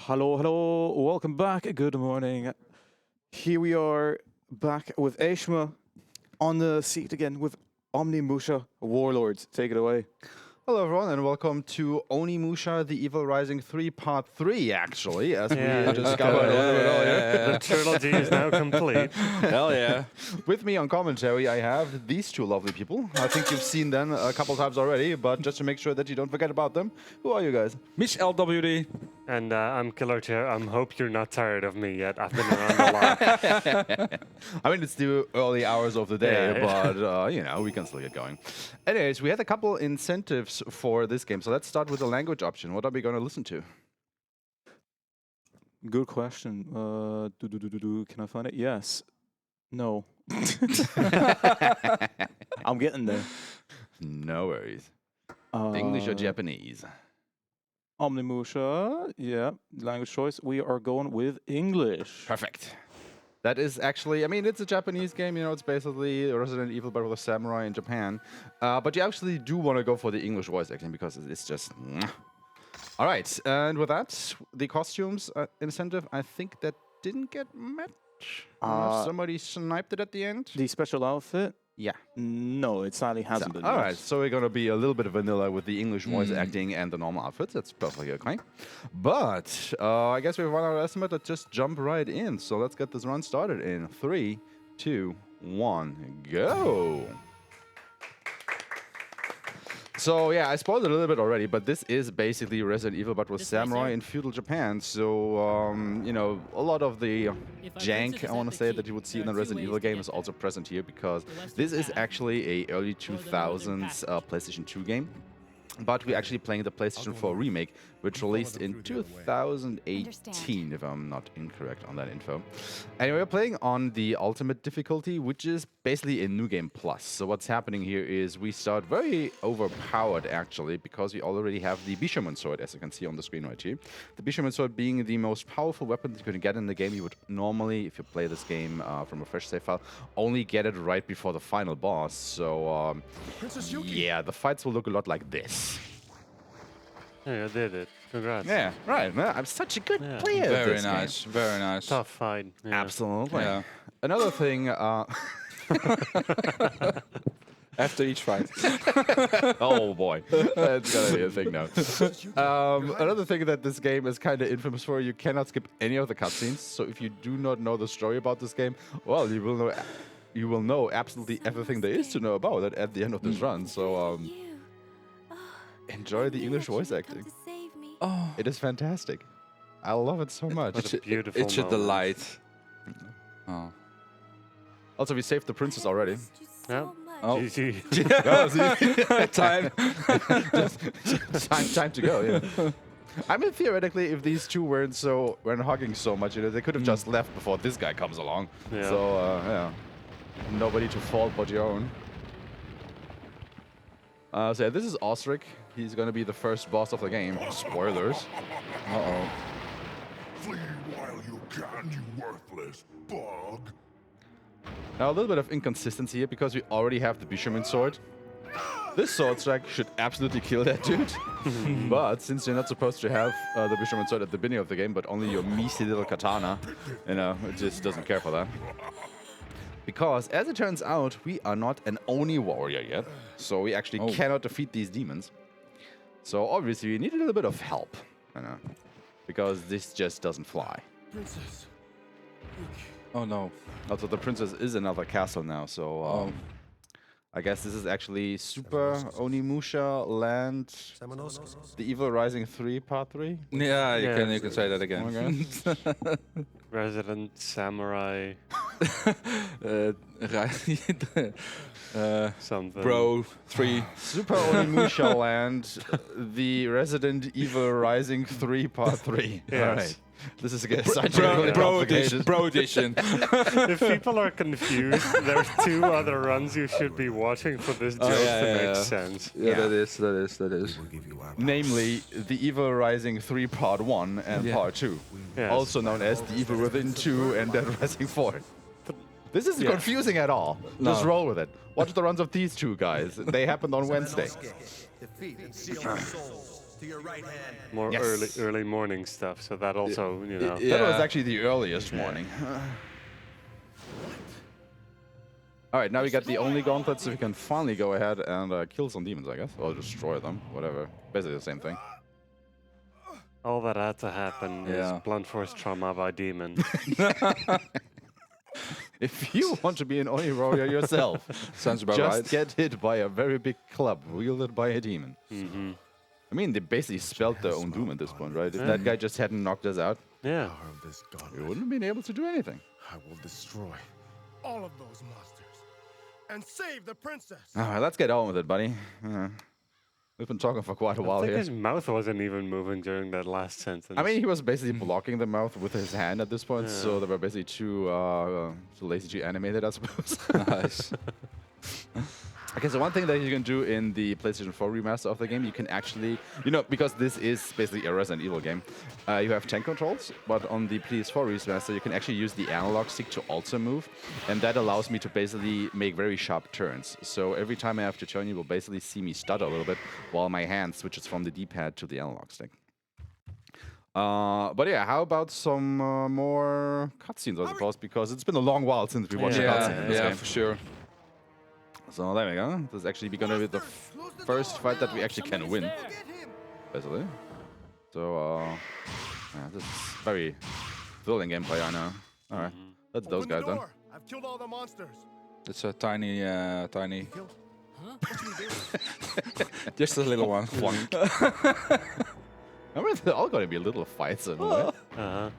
Hello, hello, welcome back. Good morning. Here we are back with Aeshmah on the seat again with Onimusha Warlords. Take it away. Hello everyone and welcome to Onimusha the Evil Rising 3 Part 3 actually, as we discovered a little bit earlier. The trilogy is now complete. Hell yeah. With me on commentary I have these two lovely people. I think you've seen them a couple times already, but just to make sure that you don't forget about them, who are you guys? Mich LWD. And I'm Killer Chair. I hope you're not tired of me yet. I've been around a lot. I mean, it's the early hours of the day, Yeah. but, you know, we can still get going. Anyways, we had a couple incentives for this game, so let's start with the language option. What are we going to listen to? Good question. Can I find it? Yes. No. I'm getting there. No worries. English or Japanese? Onimusha, yeah, language choice. We are going with English. Perfect. That is actually, I mean, it's a Japanese game, you know, it's basically Resident Evil but with a samurai in Japan. But you actually do want to go for the English voice acting because it's just... All right, and with that, the costumes incentive, I think that didn't get met. Somebody sniped it at the end. The special outfit? Yeah. No, it sadly hasn't been. All met. right, so we're going to be a little bit vanilla with the English voice acting and the normal outfits. That's perfectly okay. But I guess we've run our estimate. Let's just jump right in. So let's get this run started in 3, 2, 1, go. So yeah, I spoiled it a little bit already, but this is basically Resident Evil but with samurai in feudal Japan. So, you know, a lot of the jank, I want to say, that you would see in a Resident Evil game is also present here because this is actually a early 2000s PlayStation 2 game. But we're actually playing the PlayStation 4 remake, which released in 2018, if I'm not incorrect on that info. Anyway, we're playing on the ultimate difficulty, which is basically a New Game Plus. So what's happening here is we start very overpowered, actually, because we already have the Bishamon sword, as you can see on the screen right here. The Bishamon sword being the most powerful weapon that you can get in the game. You would normally, if you play this game from a fresh save file, only get it right before the final boss. So, yeah, the fights will look a lot like this. Yeah, I did it. Congrats. Yeah, right. Man, I'm such a good player. Very nice, very nice. Tough fight. Yeah. Absolutely. Yeah. Another thing. After each fight. Oh boy, that's gonna be a thing now. Another thing that this game is kind of infamous for: you cannot skip any of the cutscenes. So if you do not know the story about this game, well, you will know absolutely everything there is to know about it at the end of this run. So enjoy the English voice acting. Oh, It is fantastic. I love it so much. What a beautiful it's a moment. delight. Oh. Also, we saved the princess already. Yeah. Oh. GG. Time. Time to go. Yeah. I mean, theoretically, if these two weren't hugging so much, you know, they could have just left before this guy comes along. Yeah. So yeah, nobody to fault but your own. So yeah, this is Osric. He's gonna be the first boss of the game. Spoilers. Uh-oh. Flee while you can, you worthless bug. Now a little bit of inconsistency here because we already have the Bishamon sword. This sword strike should absolutely kill that dude. But since you're not supposed to have the Bishamon sword at the beginning of the game, but only your measly little katana, you know, it just doesn't care for that. Because, as it turns out, we are not an Oni warrior yet, so we actually cannot defeat these demons. So obviously we need a little bit of help, you know, because this just doesn't fly. Princess. Oh no. Also, the princess is another castle now, so I guess this is actually Super Onimusha Land, the Evil Rising 3 Part 3. Yeah, Yeah. you can say that again. Okay. Resident Samurai. Something. Bro 3. Super Onimusha Land, the Resident Evil Rising 3 Part 3. Yes. All right. This is really Bro complicated. edition. Bro edition. If people are confused, there's 2 other runs you should be watching for this joke to make sense. Yeah, Yeah. that is. Namely, the Evil Rising 3 Part 1 and Part 2. Yes. Also known as the Evil Within 2 and Dead Rising 4. This isn't confusing at all. Just roll with it. Watch the runs of these two guys. They happened on Wednesday. Defeat and seal our souls. More Yes. early morning stuff, so that also, you know. That was actually the earliest morning. All right, now we got the only gauntlet, so we can finally go ahead and kill some demons, I guess, or destroy them, whatever. Basically the same thing. All that had to happen is blunt force trauma by demon. If you want to be an Oni warrior yourself, Sounds about just right. get hit by a very big club wielded by a demon. I mean, they basically spelled their own doom at this point, right? If that guy just hadn't knocked us out, Yeah. we wouldn't have been able to do anything. I will destroy all of those monsters and save the princess. All right, let's get on with it, buddy. We've been talking for quite a while I think here. his mouth wasn't even moving during that last sentence. I mean, he was basically blocking the mouth with his hand at this point, so they were basically too lazy to animate it, I suppose. Nice. Okay, so one thing that you can do in the PlayStation 4 remaster of the game, you can actually, you know, because this is basically a Resident Evil game, you have tank controls, but on the PS4 remaster, you can actually use the analog stick to also move, and that allows me to basically make very sharp turns. So every time I have to turn, you will basically see me stutter a little bit while my hand switches from the D-pad to the analog stick. But yeah, how about some more cutscenes, I suppose, because it's been a long while since we watched a cutscene in this game. For sure. So there we go. This is actually going to be the first fight that we actually can win, basically. So, yeah, this is very thrilling gameplay, I know. All right, that's those guys done. I've killed all the monsters. It's a tiny. Just a little one. I mean, they're all going to be little fights in a way.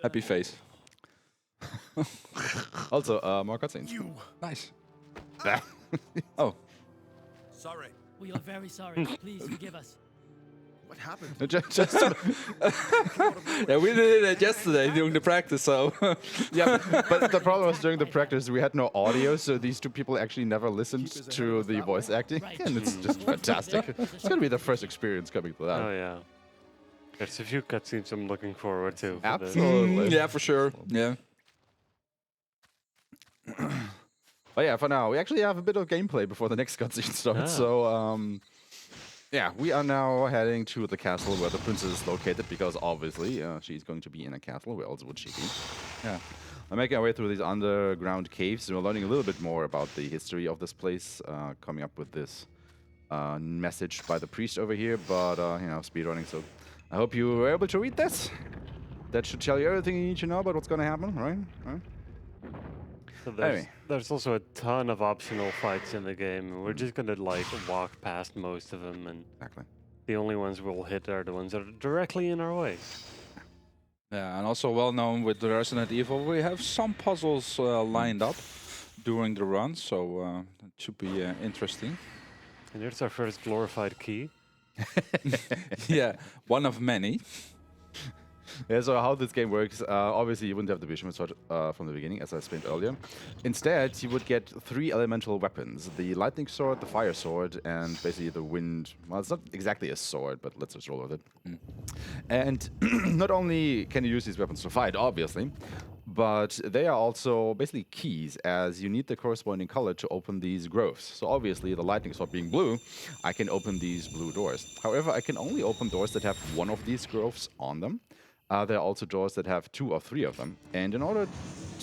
Happy face. Also, more cutscenes. Nice. Oh. Sorry. We are very sorry. Please forgive us. What happened? Just Yeah, we did it yesterday during the practice, so. yeah, but the problem was during the practice we had no audio, so these two people actually never listened to the voice acting, and it's just fantastic. It's going to be the first experience coming to that. Oh, yeah. There's a few cutscenes I'm looking forward to. for this. Absolutely. Yeah, for sure. Yeah. But yeah, for now, we actually have a bit of gameplay before the next cutscene starts. So, yeah, we are now heading to the castle where the princess is located, because obviously she's going to be in a castle. Where else would she be? Yeah. I'm making our way through these underground caves, and we're learning a little bit more about the history of this place, coming up with this message by the priest over here, but, you know, speedrunning, so I hope you were able to read this. That should tell you everything you need to know about what's going to happen, right? So Anyway. there's also a ton of optional fights in the game. And we're just gonna like walk past most of them, and Exactly. the only ones we'll hit are the ones that are directly in our way. Yeah, and also well known with the Resident Evil, we have some puzzles lined up during the run, so it should be interesting. And here's our first glorified key. Yeah, one of many. Yeah, so how this game works, obviously you wouldn't have the Fisherman's Sword from the beginning, as I explained earlier. Instead, you would get 3 elemental weapons: the lightning sword, the fire sword, and basically the wind. Well, it's not exactly a sword, but let's just roll with it. And not only can you use these weapons to fight, obviously, but they are also basically keys, as you need the corresponding color to open these groves. So obviously, the lightning sword being blue, I can open these blue doors. However, I can only open doors that have one of these groves on them. There are also doors that have 2 or 3 of them, and in order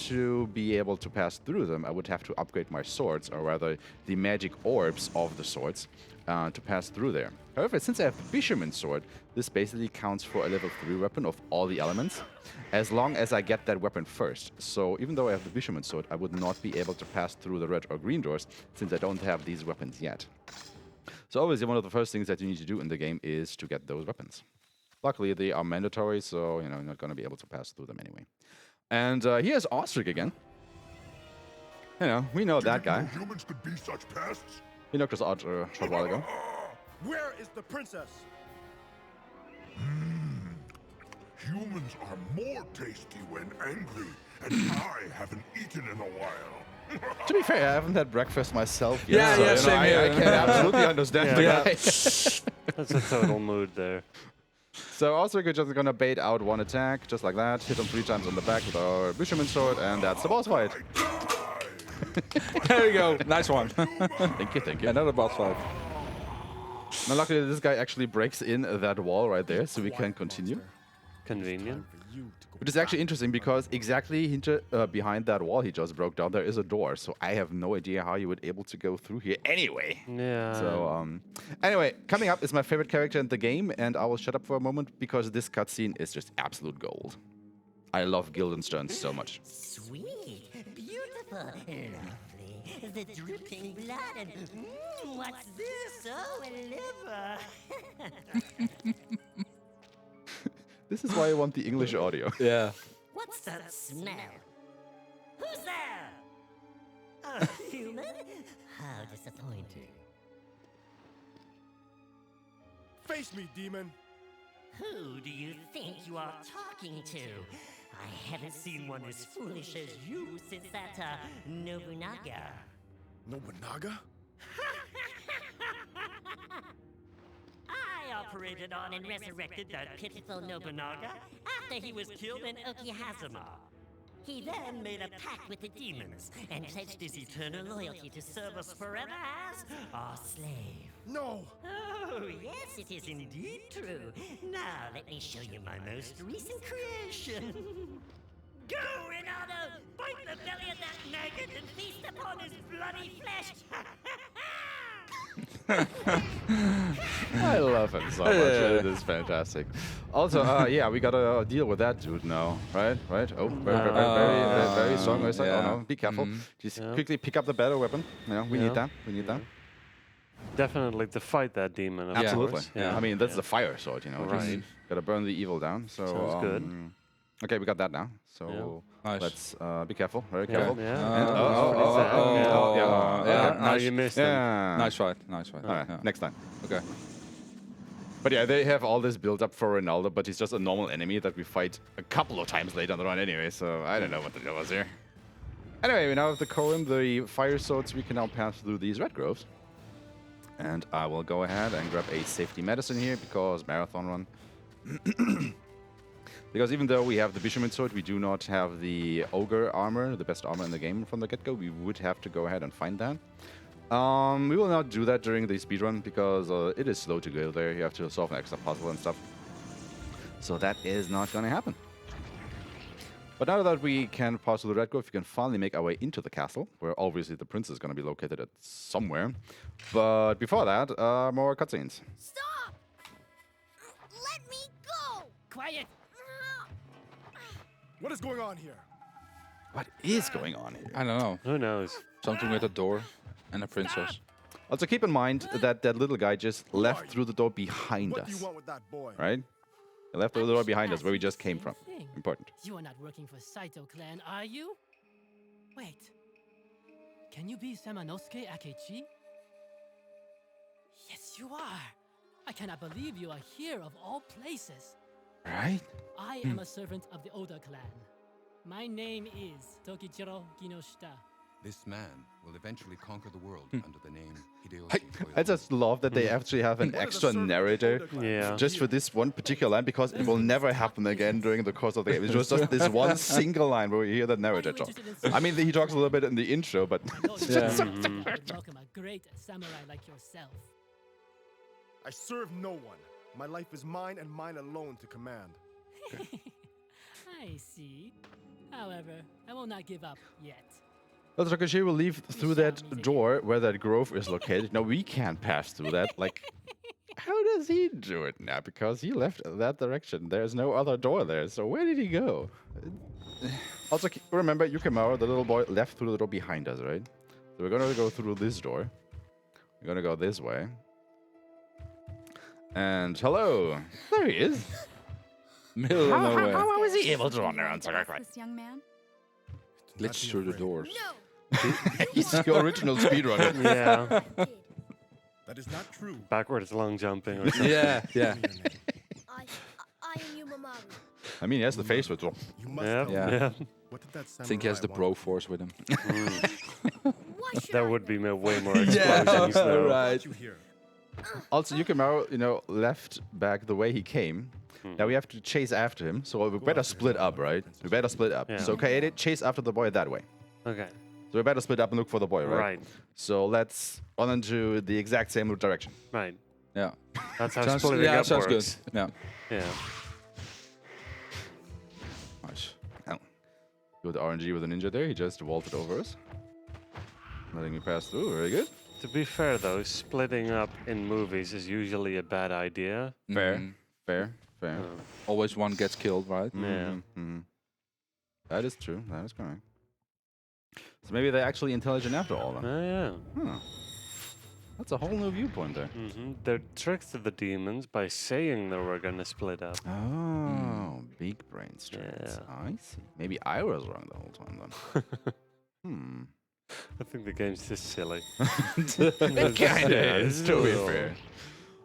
to be able to pass through them, I would have to upgrade my swords, or rather the magic orbs of the swords, to pass through there. However, since I have the Fisherman's Sword, this basically counts for a level 3 weapon of all the elements, as long as I get that weapon first. So even though I have the Fisherman's Sword, I would not be able to pass through the red or green doors, since I don't have these weapons yet. So obviously one of the first things that you need to do in the game is to get those weapons. Luckily, they are mandatory, so, you know, you're not going to be able to pass through them anyway. And here's Ostrich again. You know, we know that guy. Humans could be such pests. He knocked us out a short while ago. Where is the princess? Humans are more tasty when angry, and I haven't eaten in a while. To be fair, I haven't had breakfast myself yet. Yeah, so, yeah, you know, same I here. can absolutely understand the Yeah. guy. That's a total mood there. So Ostrich is just going to bait out one attack, just like that. Hit him 3 times on the back with our Fisherman's Sword, and that's the boss fight. There we go. Nice one. Thank you, thank you. Another boss fight. Now, luckily, this guy actually breaks in that wall right there, so we can continue. Convenient. Which is actually interesting because exactly behind that wall he just broke down, there is a door. So I have no idea how you would able to go through here anyway. Yeah. So, anyway, coming up is my favorite character in the game, and I will shut up for a moment because this cutscene is just absolute gold. I love Guildenstern so much. Sweet, beautiful, lovely. The dripping blood and what's this? Oh, a liver. This is why I want the English audio. Yeah. What's that smell? Who's there? A human? How disappointing. Face me, demon. Who do you think you are talking to? I haven't seen one as foolish as you since that, Nobunaga. Nobunaga? I operated on and resurrected that pitiful Nobunaga after he was killed in Okihazuma. He then made a pact with the demons and pledged his eternal loyalty to serve us forever as our slave. No! Oh, yes, it is indeed true. Now, let me show you my most recent creation. Go, Ronaldo! Bite the belly of that maggot and feast upon his bloody flesh! I love him so much. It is fantastic. Also, yeah, we gotta deal with that dude now, right? Right? Oh, very strong. It's like, oh no, be careful. Just quickly pick up the better weapon. You know, we need that. We need that. Definitely to fight that demon. Of Absolutely. course. Yeah. I mean, that's the fire sword, you know. Right. Just gotta burn the evil down. So Sounds good. Okay, we got that now. So Nice. let's be careful. Very careful. Yeah. And, You missed him. yeah. Nice fight. Nice fight. All right, Yeah. next time. Okay. But yeah, they have all this build up for Ronaldo, but he's just a normal enemy that we fight a couple of times later on the run anyway, so I don't know what the deal was here. Anyway, we now have the Korim, the fire swords. We can now pass through these red groves. And I will go ahead and grab a safety medicine here because marathon run. Because even though we have the Bishamon sword, we do not have the Ogre Armor, the best armor in the game from the get-go. We would have to go ahead and find that. We will not do that during the speedrun because it is slow to go there. You have to solve an extra puzzle and stuff. So that is not going to happen. But now that we can pass through the Red Grove, we can finally make our way into the castle, where obviously the prince is going to be located at somewhere. But before that, more cutscenes. Stop! Let me go! Quiet! What is going on here? What is going on here? I don't know. Who knows? Something with a door and a princess. Also, keep in mind that that little guy just left through the door behind What do you us, want with that boy? right? He left through the door behind us, where we just came from. Thing. Important. You are not working for Saito clan, are you? Wait. Can you be Samanosuke Akechi? Yes, you are. I cannot believe you are here of all places. Right? I am a servant of the Oda clan. My name is Tokichiro Kinoshita. This man will eventually conquer the world under the name Hideyoshi. I just love that they actually have an extra narrator Yeah. just for this one particular line, because it will never happen again during the course of the game. It's just this one single line where we hear the narrator talk. I mean, he talks a little bit in the intro, but it's just so Welcome a great samurai like yourself. I serve no one. My life is mine and mine alone to command. I see. However, I will not give up yet. Well, Takeshi will leave through that door where that grove is located. No, we can't pass through that. Like, how does he do it now? Because he left that direction. There's no other door there. So where did he go? Also, remember, Yukimaro, the little boy, left through the door behind us, right? So we're going to go through this door. We're going to go this way. And hello. There he is. Middle of nowhere. How is he able to run around so quickly? This young man? Glitch through the doors. No! He's the original speedrunner. Yeah. That is not true. Backwards long jumping or something. Yeah, yeah. I am Yumamaru. I mean, he has the face with it. You must Yeah. know. Yeah. What did that I think he has the samurai bro want? force with him. Why should That I would be know? way more explosions. though. Brought you here. Also, Yukimaro, left back the way he came. Now we have to chase after him, so we better split up, right? We better split up. Yeah. So Kaede, chase after the boy that way. Okay. So we better split up and look for the boy, right? Right. So let's run into the exact same direction. Right. Yeah. That's how Sounds, splitting yeah, up sounds works. good. Yeah. Yeah. Nice. Oh. Good RNG with a ninja there. He just vaulted over us. Letting me pass through. Very good. To be fair, though, splitting up in movies is usually a bad idea. Fair. Mhm. Fair. Fair. Always one gets killed, right? Yeah. Mhm. That is true. That is correct. So maybe they're actually intelligent after all. Then. Oh, yeah. Huh. That's a whole new viewpoint there. They're tricks to the demons by saying that we're gonna split up. Oh, big brain strats. Yeah. I see. Maybe I was wrong the whole time then. I think the game's just silly. It kinda is, to be fair.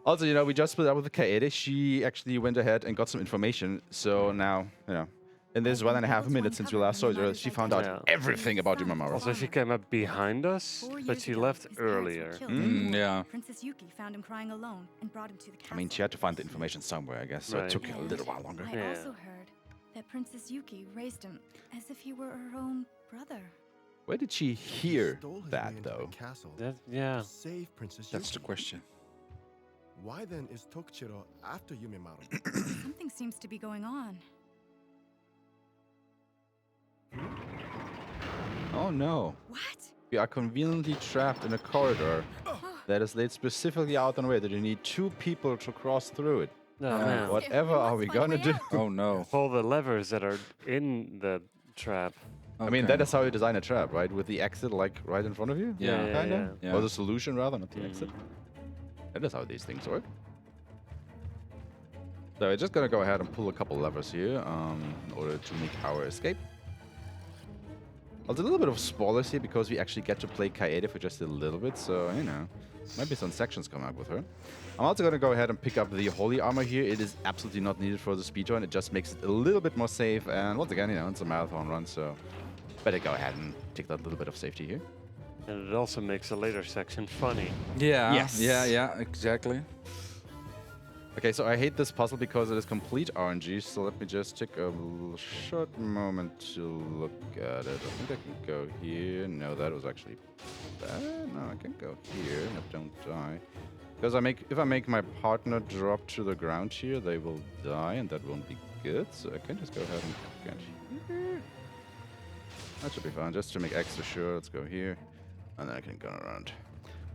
Also, you know, we just split up with the Kaede. She actually went ahead and got some information. So now, you know, in this 1.5 minutes since we last saw her, she found out everything about Yumamaro. Also, she came up behind us, but she left earlier. Yeah. Princess Yuki found him crying alone and brought him to the castle. I mean, she had to find the information somewhere, I guess, so it took a little while longer. I also heard that Princess Yuki raised him as if he were her own brother. Where did she hear that, though? Yeah. Save Princess That's the Yuki. question. Why then is Tokuchiro after Yumemaru? Something seems to be going on. Oh no. What? We are conveniently trapped in a corridor that is laid specifically out on a way that you need 2 people to cross through it. Oh, man. Whatever are we gonna do? Oh no. Pull the levers that are in the trap. I mean, that is how you design a trap, right? With the exit, like, right in front of you? Yeah. Kinda? Yeah. Or the solution, rather, not the exit. That is how these things work. So we're just gonna go ahead and pull a couple levers here in order to make our escape. There's a little bit of spoilers here because we actually get to play Kaede for just a little bit, so, you know, maybe some sections come up with her. I'm also going to go ahead and pick up the Holy Armor here. It is absolutely not needed for the speedrun. It just makes it a little bit more safe, and once again, you know, it's a marathon run, so better go ahead and take that little bit of safety here. And it also makes a later section funny. Yeah. Yes. Yeah, exactly. Okay, so I hate this puzzle because it is complete RNG, so let me just take a short moment to look at it. I think I can go here. No, that was actually bad. No, I can go here. No, don't die. Because if I make my partner drop to the ground here, they will die, and that won't be good. So I can just go ahead and get here. That should be fine. Just to make extra sure, let's go here, and then I can go around.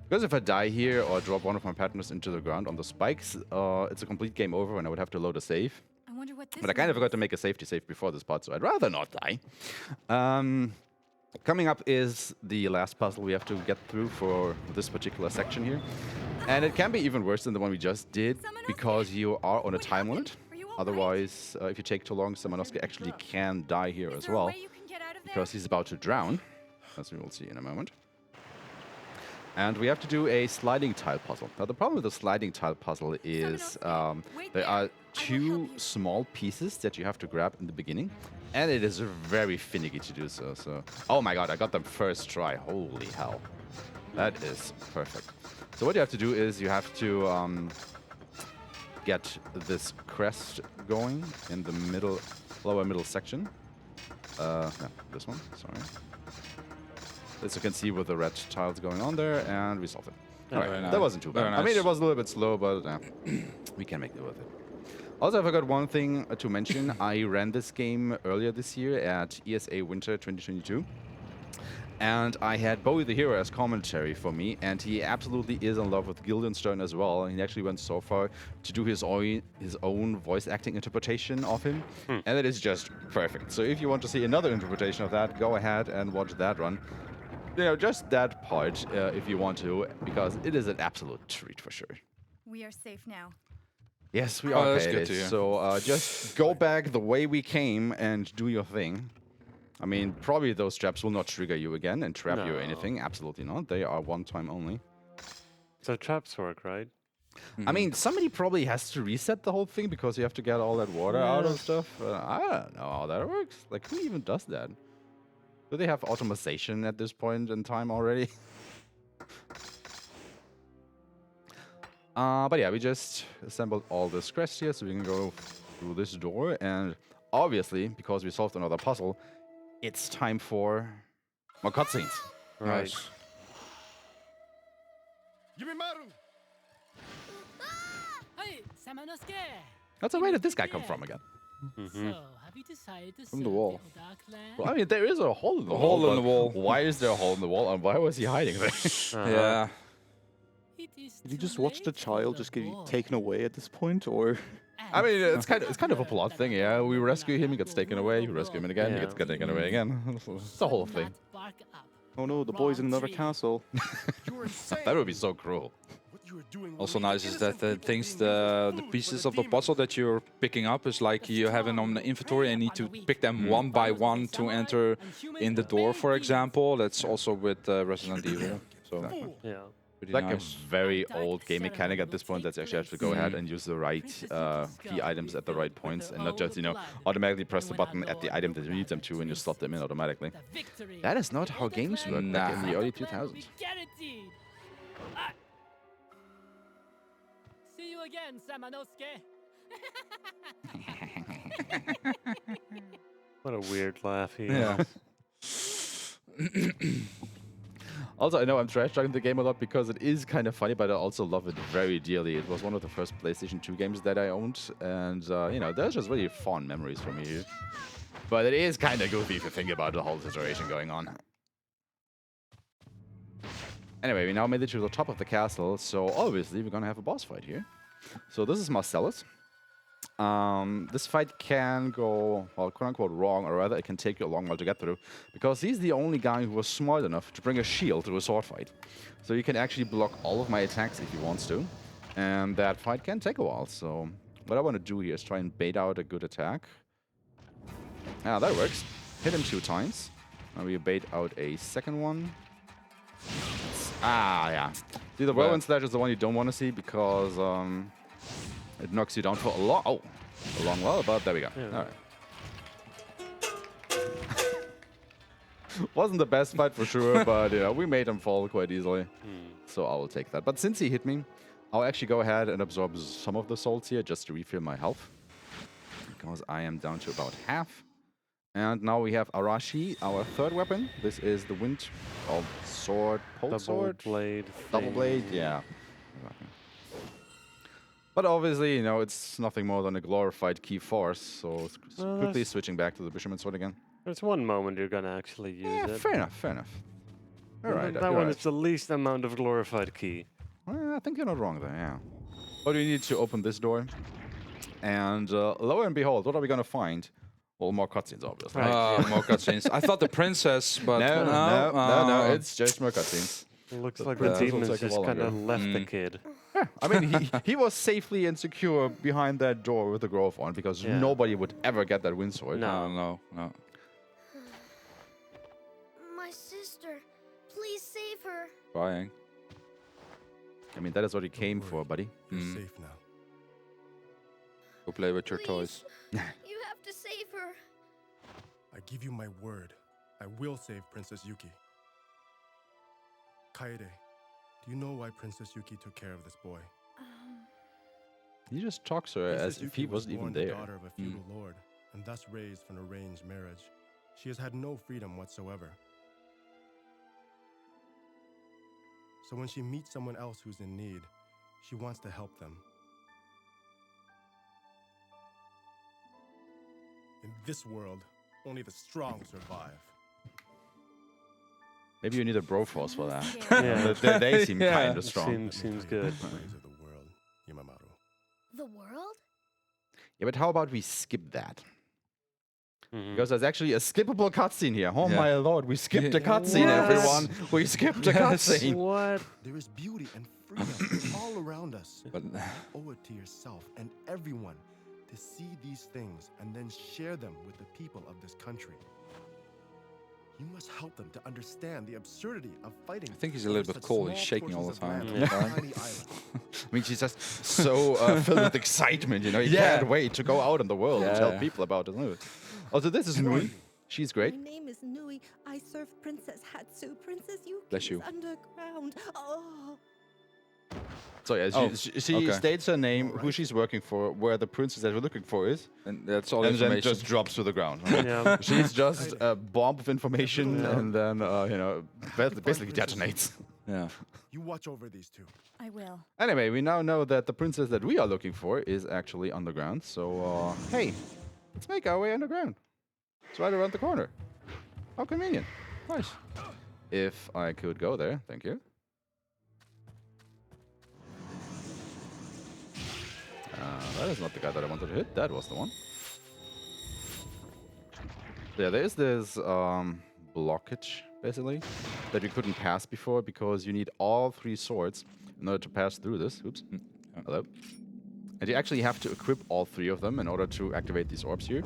Because if I die here or drop one of my partners into the ground on the spikes, it's a complete game over and I would have to load a save. I wonder what this But I kind of forgot to make a safety save before this part, so I'd rather not die. Coming up is the last puzzle we have to get through for this particular section here. And it can be even worse than the one we just did, because you are on a time limit. Otherwise, if you take too long, Samanosuke actually can die here as well, because he's about to drown, as we will see in a moment. And we have to do a sliding tile puzzle. Now, the problem with the sliding tile puzzle is there are 2 small pieces that you have to grab in the beginning, and it is very finicky to do so. Oh my god, I got them first try. Holy hell. That is perfect. So what you have to do is you have to get this crest going in the lower middle section. No, this one, sorry. As you can see with the red tiles going on there, and we solved it. Alright, Nice. that wasn't too bad. Very I mean, nice. it was a little bit slow, but we can make it with it. Also, I forgot one thing to mention. I ran this game earlier this year at ESA Winter 2022. And I had Bowie the Hero as commentary for me, and he absolutely is in love with Guildenstern as well. And he actually went so far to do his own voice acting interpretation of him, and it is just perfect. So if you want to see another interpretation of that, go ahead and watch that run. You know, just that part, if you want to, because it is an absolute treat for sure. We are safe now. Yes, we Oh, are. that's good Kaede. to hear. So just go back the way we came and do your thing. I mean, probably those traps will not trigger you again and trap you or anything. Absolutely not. They are one time only. So traps work, right? I mean, somebody probably has to reset the whole thing because you have to get all that water out of stuff. I don't know how that works. Like, who even does that? Do they have automation at this point in time already? But yeah, we just assembled all this crest here so we can go through this door. And obviously, because we solved another puzzle, it's time for more cutscenes. Right. Yumemaru! Samanosuke! That's where did this guy come from again? So, have you decided to From the serve wall. Oda clan? Well, I mean, there is a hole in the A wall. hole in but the wall. Why is there a hole in the wall, and why was he hiding there? Yeah. It is Did you too just watch the late for child the just get boy. taken away at this point, or? I mean, it's kind of a plot thing, yeah. We rescue him, he gets taken away. You rescue him again, he Yeah. gets taken away again. It's the whole thing. Bark up. Oh no, the boy's in another Tree. castle. You're insane. That would be so cruel. What you are doing will Also leave nice is innocent that the people things, being used as the food pieces for of the the puzzle demons. that you're picking up is like you have it on the inventory and need to pick them one by one to enter in the door, for example. That's also with Resident Evil. So Yeah. pretty Like nice. a very old game mechanic at this point. That's actually have to go ahead and use the right key items at the right points, and not just automatically press the button at the item that you need them to, and you slot them in automatically. The victory. That is not how games work back in the early 2000s. Guaranteed. Ah. See you again, Samanosuke. What a weird laugh he Yeah. has. Also, I know I'm trash talking the game a lot because it is kind of funny, but I also love it very dearly. It was one of the first PlayStation 2 games that I owned, and there's just really fond memories for me. But it is kind of goofy if you think about the whole situation going on. Anyway, we now made it to the top of the castle, so obviously we're gonna have a boss fight here. So this is Marcellus. This fight can go, well, quote-unquote wrong, or rather it can take you a long while to get through, because he's the only guy who was smart enough to bring a shield to a sword fight. So you can actually block all of my attacks if he wants to, and that fight can take a while. So what I want to do here is try and bait out a good attack. Ah, that works. Hit him 2 times. Now we bait out a second one. Ah, yeah. See, the whirlwind slash is the one you don't want to see because it knocks you down for a long while, but there we go. Yeah. All right. Wasn't the best fight for sure, but we made him fall quite easily. So I will take that. But since he hit me, I'll actually go ahead and absorb some of the souls here just to refill my health, because I am down to about half. And now we have Arashi, our third weapon. This is the wind sword, pole sword, double blade, yeah. But obviously, it's nothing more than a glorified key force, so quickly switching back to the Bishoman sword again. There's one moment you're gonna actually use it. Fair enough, fair enough. All right, That one is the least amount of glorified key. I think you're not wrong there, yeah. But we need to open this door. And lo and behold, what are we going to find? Well, more cutscenes, obviously. More cutscenes. I thought the princess, but no, it's just more cutscenes. Looks like the demons just kind of left the kid. Yeah, I mean, he was safely and secure behind that door with the grove on, because nobody would ever get that wind sword. No. My sister. Please save her. Crying. I mean, that is what he came for, buddy. You're safe now. Go play with your toys. You have to save her. I give you my word. I will save Princess Yuki. Kaede, do you know why Princess Yuki took care of this boy? He just talks to her Princess as if Yuki he was wasn't even born there. the daughter of a feudal lord, and thus raised from arranged marriage. She has had no freedom whatsoever. So when she meets someone else who's in need, she wants to help them. In this world, only the strong survive. Maybe you need a Broforce for that. Yeah. They seem kind of strong. Seems good. The ways of the world, Yamamaru. The world? Yeah, but how about we skip that? Because there's actually a skippable cutscene here. Oh my lord, we skipped a cutscene, everyone. We skipped a cutscene. What? There is beauty and freedom all around us. But Owe it to yourself and everyone to see these things and then share them with the people of this country. You must help them to understand the absurdity of fighting. I think he's a little bit cold. He's shaking all the time. I mean, she's just so filled with excitement, you can't wait to go out in the world and tell people about it. Also, this is Nui. She's great. My name is Nui. I serve Princess Hatsu. Princess Yuki Bless you. is underground. Oh. So yeah, she states her name, who she's working for, where the princess that we're looking for is, and that's all and information. then just drops to the ground. Yeah. She's just a bomb of information, and then basically detonates. Yeah. You watch over these two. I will. Anyway, we now know that the princess that we are looking for is actually underground. So, hey, let's make our way underground. It's right around the corner. How convenient. Nice. If I could go there, thank you. That is not the guy that I wanted to hit. That was the one. Yeah, there is this blockage, basically, that we couldn't pass before because you need all 3 swords in order to pass through this. Oops. Hello. And you actually have to equip all 3 of them in order to activate these orbs here.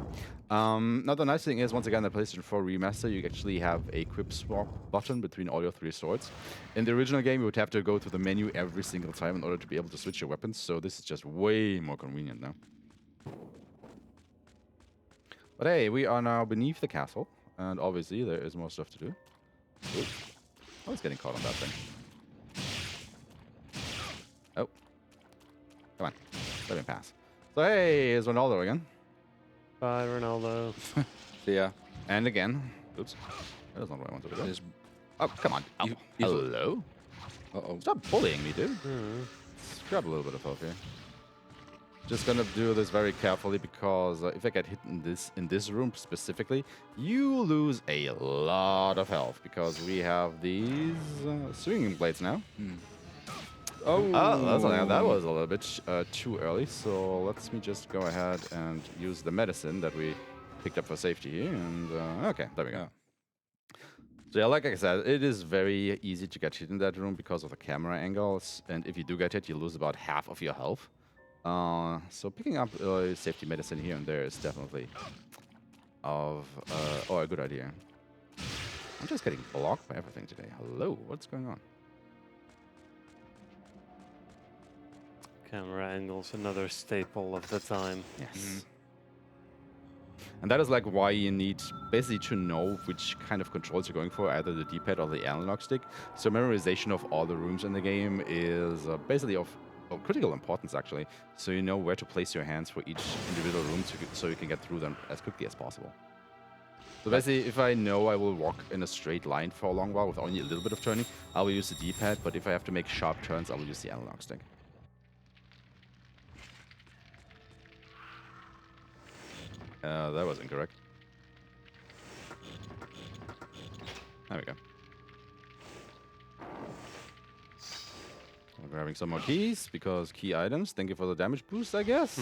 Now, the nice thing is, once again, the PlayStation 4 remaster, you actually have a equip swap button between all your 3 swords. In the original game, you would have to go to the menu every single time in order to be able to switch your weapons, so this is just way more convenient now. But hey, we are now beneath the castle, and obviously there is more stuff to do. Oops. I was getting caught on that thing. Oh. Come on. Let me pass. So hey, it's Ronaldo again. Bye, Ronaldo. See ya. And again. Oops. That is not what I wanted to do. Oh, come on. Oh, hello? Uh-oh. Stop bullying me, dude. Let's grab a little bit of health here. Just gonna do this very carefully because if I get hit in this room specifically, you lose a lot of health because we have these swinging blades now. Oh, that was a little bit too early. So let me just go ahead and use the medicine that we picked up for safety here. And okay, there we go. So yeah, like I said, it is very easy to get hit in that room because of the camera angles. And if you do get hit, you lose about half of your health. So picking up safety medicine here and there is definitely a good idea. I'm just getting blocked by everything today. Hello, what's going on? Camera angles, another staple of the time. Yes. And that is like why you need basically to know which kind of controls you're going for, either the D-pad or the analog stick. So memorization of all the rooms in the game is basically of critical importance, actually. So you know where to place your hands for each individual room so you can get through them as quickly as possible. So basically, if I know I will walk in a straight line for a long while with only a little bit of turning, I will use the D-pad, but if I have to make sharp turns, I will use the analog stick. That was incorrect. There we go. We're grabbing some more keys, because key items. Thank you for the damage boost, I guess.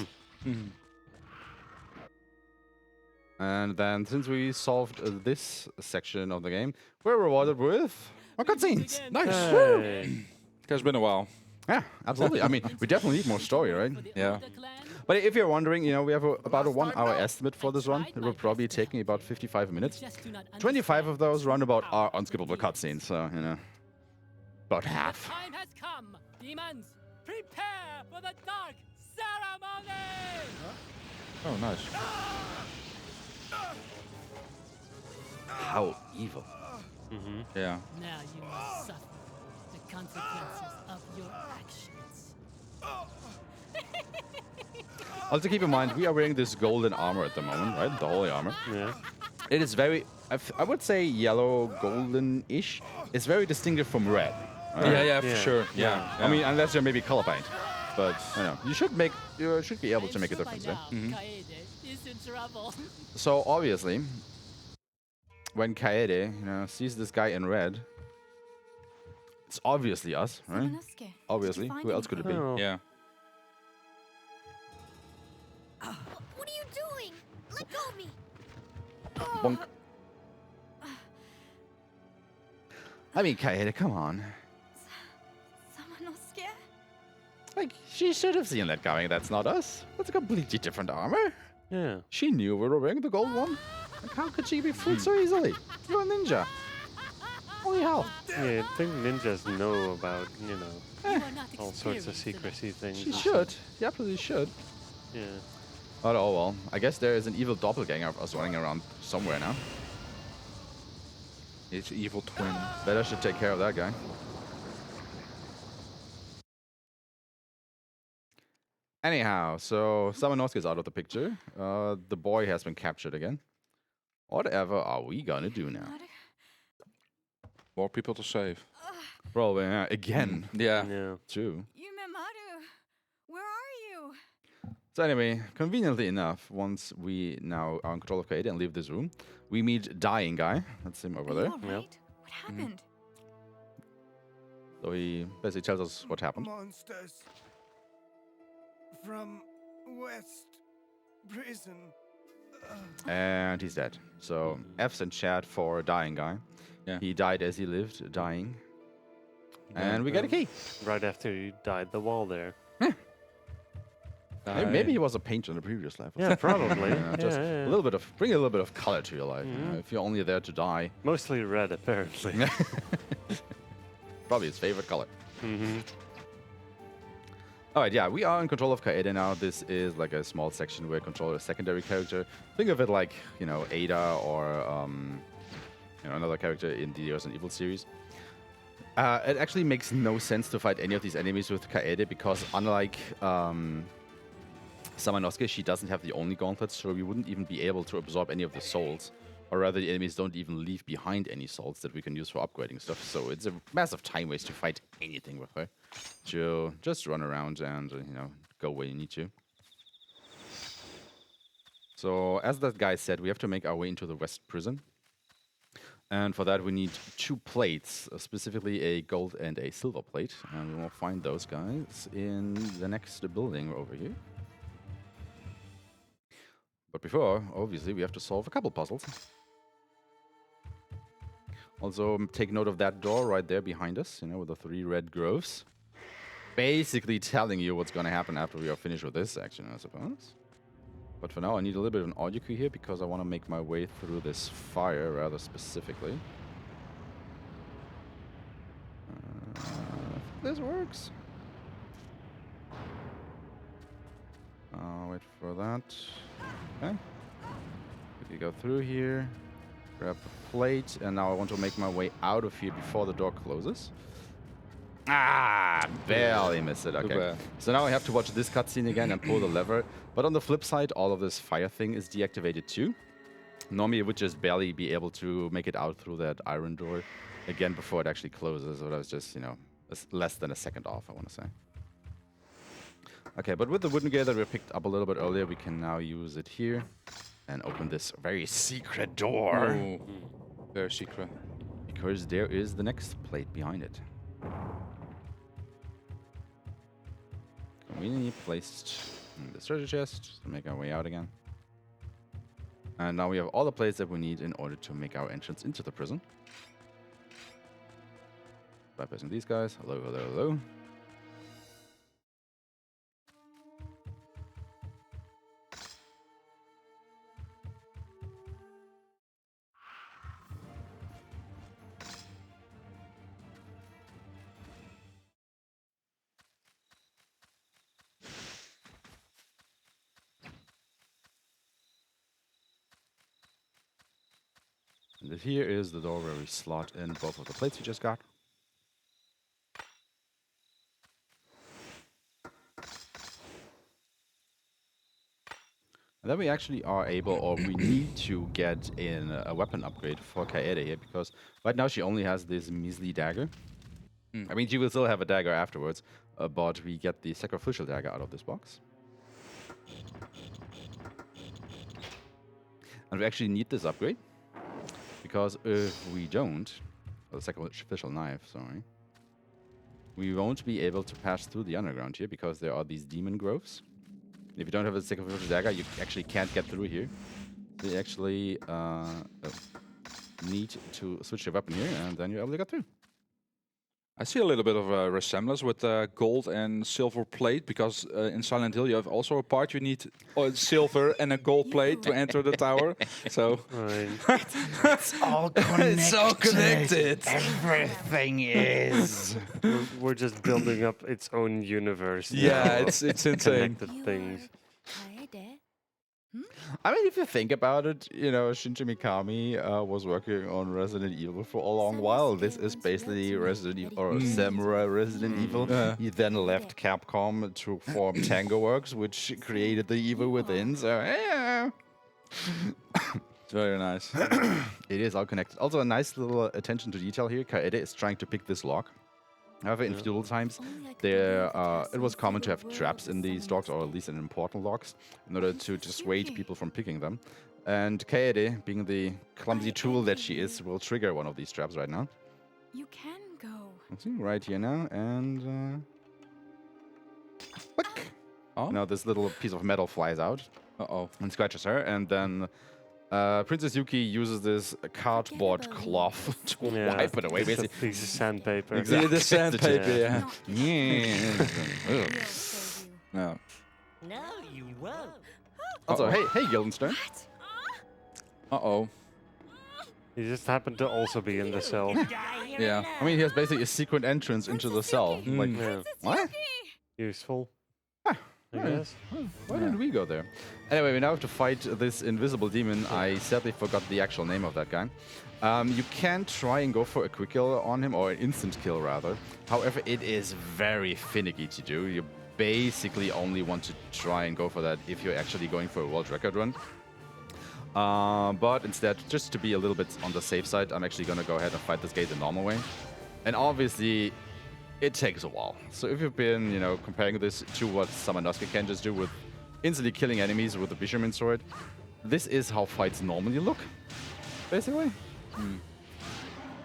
And then, since we solved this section of the game, we're rewarded with more cutscenes. Nice! Hey. It has been a while. Yeah, absolutely. I mean, we definitely need more story, right? Yeah. But if you're wondering, you know, we have about a 1 hour estimate for this run. It will probably take me about 55 minutes. 25 of those roundabout are unskippable cutscenes, so, you know, about half. The time has come. Demons, prepare for the dark ceremony! Oh, nice. How evil. Yeah. Now you must suffer the consequences of your actions. Also keep in mind, we are wearing this golden armor at the moment, right? The holy armor. Yeah. It is very, I would say yellow, golden-ish. It's very distinctive from red. Right? Yeah, for sure. Yeah. I mean, unless you're maybe colorblind. But, you know, you should be able to make a difference there. Kaede is in trouble. So, obviously, when Kaede, you know, sees this guy in red, it's obviously us, right? Obviously. Who else could it be? Oh. Yeah. What are you doing? Let go of me! Bonk. I mean, Kaede, come on. Like, she should have seen that coming. That's not us. That's a completely different armor. Yeah. She knew we were wearing the gold one. Like, how could she be fooled so easily? You're a ninja. Holy hell. Yeah, I think ninjas know about, you know, all sorts of secrecy things. She should. She absolutely should. Yeah. But oh well. I guess there is an evil doppelganger of us running around somewhere now. It's evil twin. Better should take care of that guy. Anyhow, so Samanosuke is out of the picture. The boy has been captured again. Whatever are we gonna do now? More people to save. Probably, yeah. Again. Yeah. Yeah. True. Yumemaru, where are you? So anyway, conveniently enough, once we now are in control of Kaede and leave this room, we meet Dying Guy. That's him over Are there. you all right? What happened? So he basically tells us what happened. Monsters from West Prison. And he's dead. So F's in chat for Dying Guy. Yeah. He died as he lived, dying. And we get a key. Right after you died the wall there. Maybe he was a painter in the previous life. Yeah, probably. Just a little bit of, bring a little bit of color to your life. You know, if you're only there to die. Mostly red, apparently. Probably his favorite color. Mm-hmm. All right, yeah, we are in control of Kaede now. This is like a small section where we control a secondary character. Think of it like, you know, Ada or another character in the Resident Evil series. It actually makes no sense to fight any of these enemies with Kaede because unlike Samanosuke, she doesn't have the only gauntlets, so we wouldn't even be able to absorb any of the souls. Or rather, the enemies don't even leave behind any souls that we can use for upgrading stuff. So it's a massive time waste to fight anything with her. To just run around and, you know, go where you need to. So, as that guy said, we have to make our way into the West Prison. And for that, we need 2 plates, specifically a gold and a silver plate. And we will find those guys in the next building over here. But before, obviously, we have to solve a couple puzzles. Also, take note of that door right there behind us, you know, with the 3 red groves. Basically telling you what's going to happen after we are finished with this section, I suppose. But for now, I need a little bit of an audio cue here because I want to make my way through this fire rather specifically. If this works. I'll wait for that. Okay. We go through here. Grab the plate, and now I want to make my way out of here before the door closes. Ah, barely missed it. Okay. So now I have to watch this cutscene again and pull the lever. But on the flip side, all of this fire thing is deactivated too. Normally, it would just barely be able to make it out through that iron door again before it actually closes. But I was just, you know, less than a second off, I want to say. Okay, but with the wooden gear that we picked up a little bit earlier, we can now use it here and open this very secret door. Oh, very secret. Because there is the next plate behind it. Conveniently placed in the treasure chest to make our way out again. And now we have all the plates that we need in order to make our entrance into the prison. Bypassing these guys. Hello, hello, hello. And here is the door where we slot in both of the plates we just got. And then we actually are able, or we need to get in a weapon upgrade for Kaede here, because right now she only has this measly dagger. I mean, she will still have a dagger afterwards, but we get the Sacrificial Dagger out of this box. And we actually need this upgrade. Because if we don't, or the Sacrificial Knife, sorry, we won't be able to pass through the underground here because there are these demon groves. If you don't have a Sacrificial Dagger, you actually can't get through here. So you actually need to switch your weapon here, and then you're able to get through. I see a little bit of a resemblance with gold and silver plate, because in Silent Hill you have also a part you need silver and a gold plate to enter the tower. So it's all connected. It's all connected. Everything is. We're just building up its own universe. Yeah, now it's insane. Connected things. I mean, if you think about it, you know, Shinji Mikami was working on Resident Evil for a long while. This is basically Resident Evil, or Samurai Resident Evil. He then left Capcom to form Tango Works, which created the Evil Within. So, yeah. It's very nice. It is all connected. Also, a nice little attention to detail here. Kaede is trying to pick this lock. However, in feudal times, it was common to have traps in these locks, or at least in important locks, in order to dissuade people from picking them. And Kaede, being the clumsy tool that she is, will trigger one of these traps right now. You can go. Let's see, right here now, and click. Oh. Now this little piece of metal flies out. And scratches her, and then Princess Yuki uses this cardboard cloth to wipe it away. It's a Basically, piece of sandpaper. Exactly. The sandpaper, yeah. No. No, you won't. Also, hey, Guildenstern. Uh-oh. He just happened to also be in the cell. Yeah. I mean, he has basically a secret entrance into the cell. Like, what? Useful. I Right. guess. Why did we go there? Anyway, we now have to fight this invisible demon. I sadly forgot the actual name of that guy. You can try and go for a quick kill on him, or an instant kill rather. However, it is very finicky to do. You basically only want to try and go for that if you're actually going for a world record run. But instead, just to be a little bit on the safe side, I'm actually going to go ahead and fight this guy the normal way. And obviously, it takes a while. So if you've been, comparing this to what Samanosuke can just do with instantly killing enemies with the Fisherman Sword, this is how fights normally look, basically.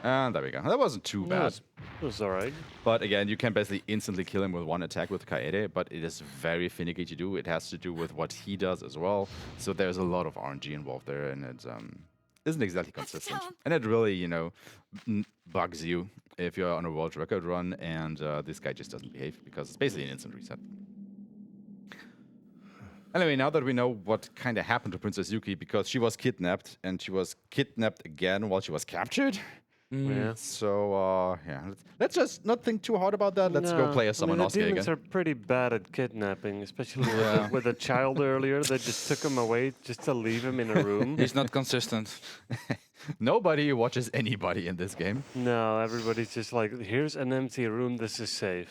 And there we go. That wasn't too bad. It was alright. But again, you can basically instantly kill him with one attack with Kaede, but it is very finicky to do. It has to do with what he does as well. So there's a lot of RNG involved there, and it isn't exactly consistent. And it really, bugs you if you're on a world record run and this guy just doesn't behave, because it's basically an instant reset. Anyway, now that we know what kind of happened to Princess Yuki, because she was kidnapped, and she was kidnapped again while she was captured. Yeah. So, let's just not think too hard about that. Let's go play as someone else the again. demons are pretty bad at kidnapping, especially with a child earlier. They just took him away just to leave him in a room. He's not consistent. Nobody watches anybody in this game. No, everybody's just like, here's an empty room, this is safe.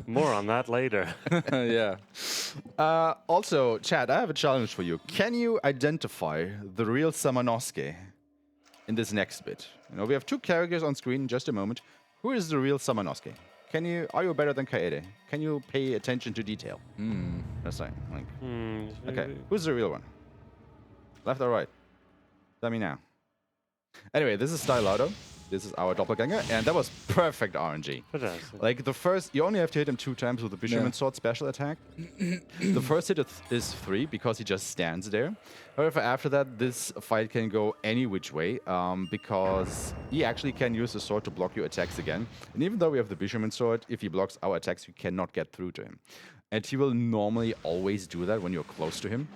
More on that later. Yeah. Also, Chad, I have a challenge for you. Can you identify the real Samanosuke in this next bit? We have two characters on screen in just a moment. Who is the real Samanosuke? Are you better than Kaede? Can you pay attention to detail? That's right. Okay, who's the real one? Left or right? Tell me now. Anyway, this is Stylado. This is our doppelganger, and that was perfect RNG. Like the first, you only have to hit him 2 times with the Fisherman Sword special attack. The first hit is 3 because he just stands there. However, after that, this fight can go any which way because he actually can use the sword to block your attacks again. And even though we have the Fisherman Sword, if he blocks our attacks, we cannot get through to him. And he will normally always do that when you're close to him.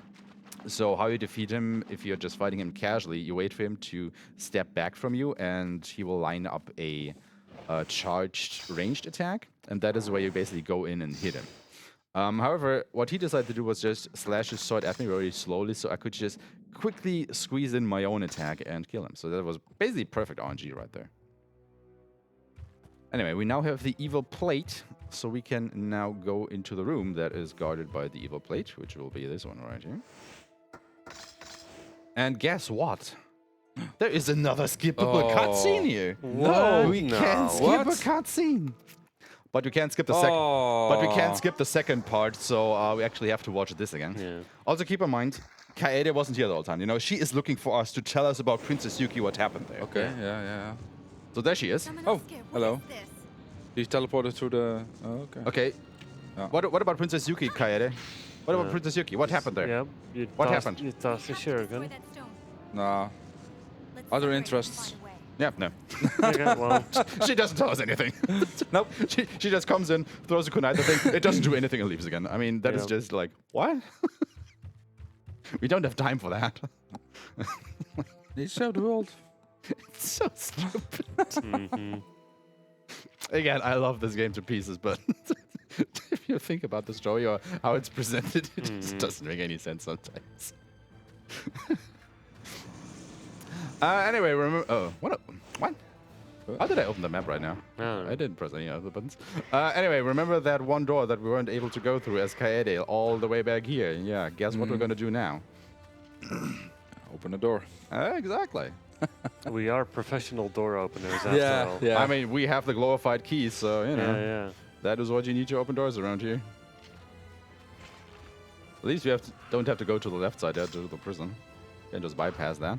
So how you defeat him, if you're just fighting him casually, you wait for him to step back from you, and he will line up a charged ranged attack, and that is where you basically go in and hit him. However, what he decided to do was just slash his sword at me very slowly, so I could just quickly squeeze in my own attack and kill him. So that was basically perfect RNG right there. Anyway, we now have the evil plate, so we can now go into the room that is guarded by the evil plate, which will be this one right here. And guess what? There is another skippable cutscene here. Whoa, we can skip a cutscene, but we can't skip the second. But we can't skip the second part, so we actually have to watch this again. Yeah. Also, keep in mind, Kaede wasn't here the whole time. She is looking for us to tell us about Princess Yuki, what happened there. Okay, yeah. So there she is. Oh, hello. He's teleported to the... Oh, okay. Okay. Yeah. What about Princess Yuki, Kaede? What about Princess Yuki? What happened there? Yeah, what happened? You tossed a shuriken. Nah. Other interests. Yeah, no. Okay, well. She doesn't tell us anything. Nope. She just comes in, throws a kunai, the thing. It doesn't do anything and leaves again. I mean, that is just like, what? We don't have time for that. They showed the world. It's so stupid. Again, I love this game to pieces, but if you think about the story or how it's presented, it just doesn't make any sense sometimes. Anyway, remember... Oh, what? How did I open the map right now? I didn't press any other buttons. Anyway, remember that one door that we weren't able to go through as Kaede all the way back here? Yeah, guess what we're going to do now? open the door. Exactly. We are professional door openers after all. Yeah. I mean, we have the glorified keys, so, you know. Yeah. That is what you need to open doors around here. At least you don't have to go to the left side there to the prison. You can just bypass that.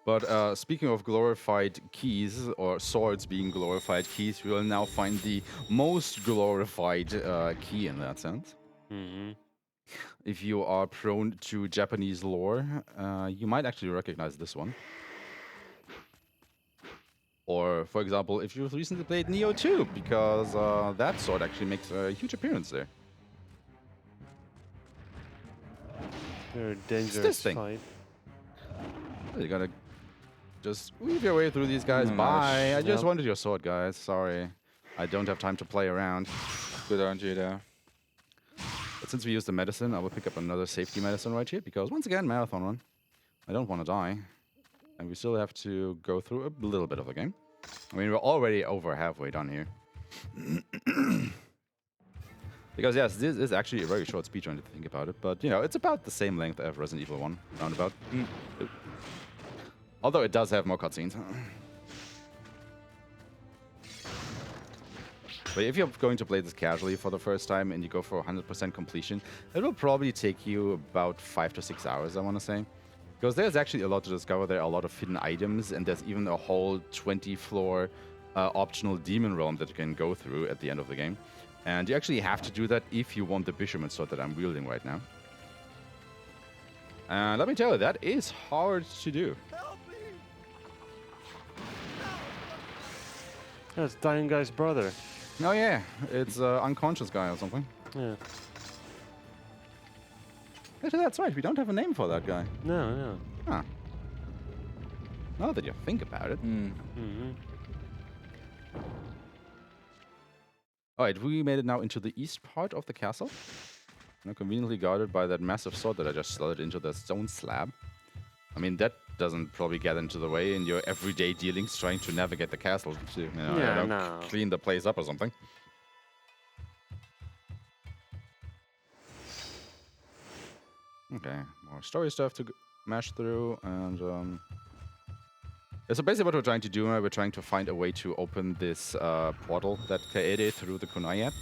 But speaking of glorified keys, or swords being glorified keys, we will now find the most glorified key in that sense. Mm-hmm. If you are prone to Japanese lore, you might actually recognize this one. Or, for example, if you've recently played Neo 2, because that sword actually makes a huge appearance there. Very dangerous thing. fight. You gotta just weave your way through these guys. Bye. I just wanted your sword, guys. Sorry. I don't have time to play around. Good on you there. But since we used the medicine, I will pick up another safety medicine right here, because once again, marathon run. I don't want to die. And we still have to go through a little bit of the game. I mean, we're already over halfway done here. Because, yes, this is actually a very short speedrun if you think about it. But, you know, it's about the same length as Resident Evil 1, roundabout. Although it does have more cutscenes. But if you're going to play this casually for the first time and you go for 100% completion, it will probably take you about 5 to 6 hours, I want to say. Because there's actually a lot to discover. There are a lot of hidden items, and there's even a whole 20-floor optional demon realm that you can go through at the end of the game. And you actually have to do that if you want the Bishoman sword that I'm wielding right now. And let me tell you, that is hard to do. That's dying guy's brother. Oh yeah, it's unconscious guy or something. Yeah. Actually, that's right. We don't have a name for that guy. No. Huh. Now that you think about it. Mm-hmm. Alright, we made it now into the east part of the castle. Now conveniently guarded by that massive sword that I just slotted into the stone slab. I mean, that doesn't probably get into the way in your everyday dealings trying to navigate the castle to, you know, clean the place up or something. Okay, more story stuff to mash through, and yeah, so basically what we're trying to do, we're trying to find a way to open this portal that Kaede through the kunai at.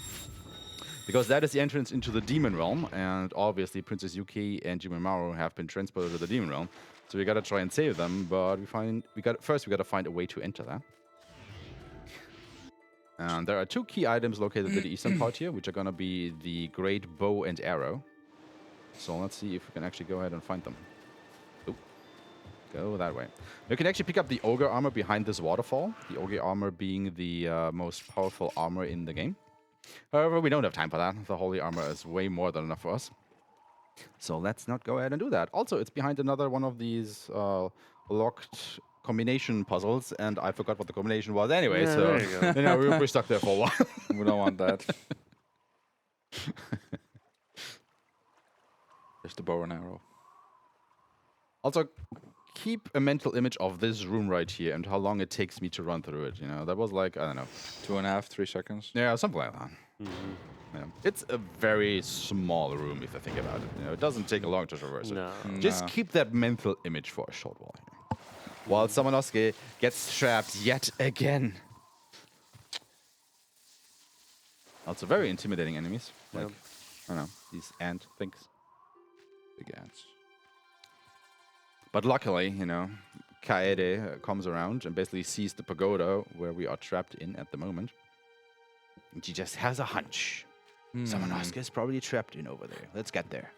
Because that is the entrance into the demon realm, and obviously Princess Yuki and Jimaru have been transported to the demon realm. So we gotta try and save them, but we gotta find a way to enter that. And there are 2 key items located in the eastern part here, which are gonna be the great bow and arrow. So let's see if we can actually go ahead and find them. Oop. Go that way. You can actually pick up the Ogre Armor behind this waterfall. The Ogre Armor being the most powerful armor in the game. However, we don't have time for that. The Holy Armor is way more than enough for us. So let's not go ahead and do that. Also, it's behind another one of these locked combination puzzles, and I forgot what the combination was anyway, yeah, so there you go. you know, we're stuck there for a while. We don't want that. There's the bow and arrow. Also, keep a mental image of this room right here and how long it takes me to run through it. You know, that was like, I don't know, 2.5, 3 seconds. Yeah, something like that. Mm-hmm. Yeah. It's a very small room if you think about it. You know, it doesn't take a long to traverse it. Just keep that mental image for a short while here. While Samanosuke gets trapped yet again. Also, very intimidating enemies. Like, I don't know, these ant things. Big ants. But luckily, you know, Kaede comes around and basically sees the pagoda where we are trapped in at the moment. And she just has a hunch. Samanosuke is probably trapped in over there. Let's get there.